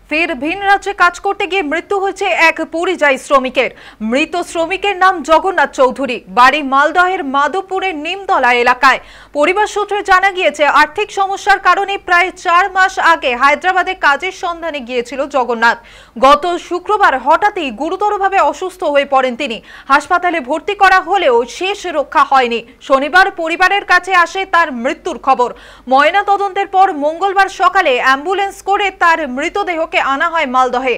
ফের ভিন রাজ্যে কাজ করতে গিয়ে মৃত্যু হয়েছে এক পরিযায়ী শ্রমিকের। মৃত শ্রমিকের নাম জগন্নাথ চৌধুরী, বাড়ি মালদহের মাধবপুরের নিমতলা এলাকায়। পরিবার সূত্রে জানা গিয়েছে আর্থিক সমস্যার কারণে প্রায় 4 মাস আগে হায়দ্রাবাদে কাজের সন্ধানে গিয়েছিল জগন্নাথ। গত শুক্রবার হঠাৎই গুরুতরভাবে অসুস্থ হয়ে পড়েন তিনি। হাসপাতালে ভর্তি করা হলেও শেষ রক্ষা হয়নি। শনিবার পরিবারের কাছে আসে তার মৃত্যুর খবর। ময়না তদন্তের পর মঙ্গলবার সকালে অ্যাম্বুলেন্স করে তার মৃতদেহকে আনা হয় মালদহে।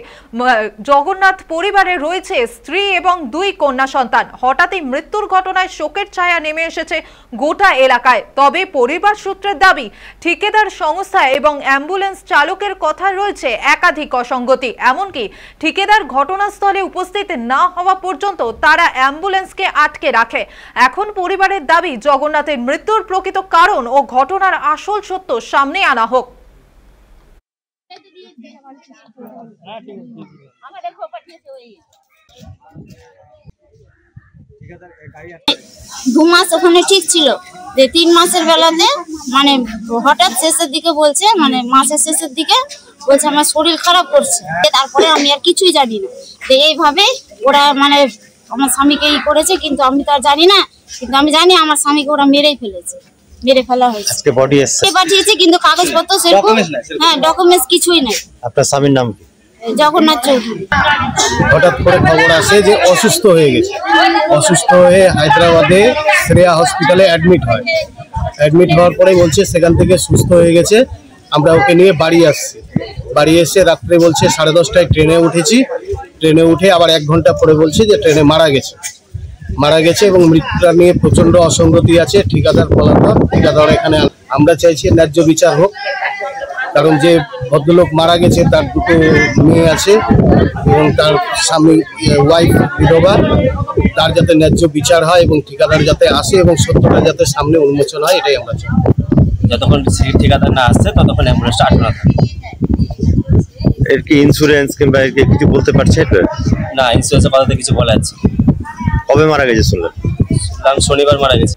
জগন্নাথ পরিবারে রয়েছে স্ত্রী এবং 2 কন্যা সন্তান। হঠাৎই মৃত্যুর ঘটনায় শোকের ছায়া নেমে এসেছে গোটা এলাকায়। তবে পরিবার সূত্রের দাবি, ঠিকাদার সংস্থা এবং অ্যাম্বুলেন্স চালকের কথা রয়েছে একাধিক অসঙ্গতি। এমনকি ঠিকাদার ঘটনাস্থলে উপস্থিত না হওয়া পর্যন্ত তারা অ্যাম্বুলেন্সকে আটকে রাখে। এখন পরিবারের দাবি, জগন্নাথের মৃত্যুর প্রকৃত কারণ ও ঘটনার আসল সত্য সামনে আনা হোক। 2 মাস ওখানে ঠিক ছিল, 3 মাসের বেলাতে মানে হঠাৎ শেষের দিকে বলছে, মানে মাসের শেষের দিকে বলছে আমার শরীর খারাপ করছে। তারপরে আমি আর কিছুই জানি না। এইভাবে ওরা মানে আমার স্বামীকে করেছে, কিন্তু আমি তো আর জানি না। কিন্তু আমি জানি আমার স্বামীকে ওরা মেরেই ফেলেছে, মেরে ফেলা হয়েছে। আজকে বডি এসেছে, পাঠিয়েছে, কিন্তু কাগজপত্র সেরকম ডকুমেন্টস কিছুই নাই। আপনার স্বামীর নাম কি? জগন্নাথ চৌধুরী। হঠাৎ করে খবর আসে যে অসুস্থ হয়ে গেছে। অসুস্থ হয়ে হায়দ্রাবাদে শ্রেয়া হসপিটালে অ্যাডমিট হয়। অ্যাডমিট হওয়ার পরে বলছে সেখান থেকে সুস্থ হয়ে গেছে। আমরা ওকে নিয়ে বাড়ি আসছি। বাড়ি এসে রাত্রে বলছে 10:30টায় ট্রেনে উঠেছি। ট্রেনে উঠে আবার 1 ঘন্টা পরে বলছে যে ট্রেনে মারা গেছে এবং মৃত্যুটা নিয়ে প্রচণ্ড অসঙ্গতি আছে। ঠিকাদার পলাতক, ঠিকাদার এখানে আমরা চাইছি ন্যায্য বিচার হোক। কারণ যে ভদ্রলোক মারা গেছে তার 2 মেয়ে আছে এবং তার স্বামী ওয়াইফ বিধবা। তার যাতে ন্যায্য বিচার হয় এবং ঠিকাদার যাতে আসে এবং সত্যটা যাতে সামনে উন্মোচন হয়, এটাই আমরা চাই। যতক্ষণ ঠিকাদার না আসছে ততক্ষণ অ্যাম্বুলেন্সটা আটকানো থাকে। এর কি ইন্স্যুরেন্স কিংবা এর কি কিছু বলতে পারছে? না, ইন্স্যুরেন্সের কথাতে কিছু বলা যাচ্ছে। কবে মারা গেছে শুনলেন? কারণ শনিবার মারা গেছে।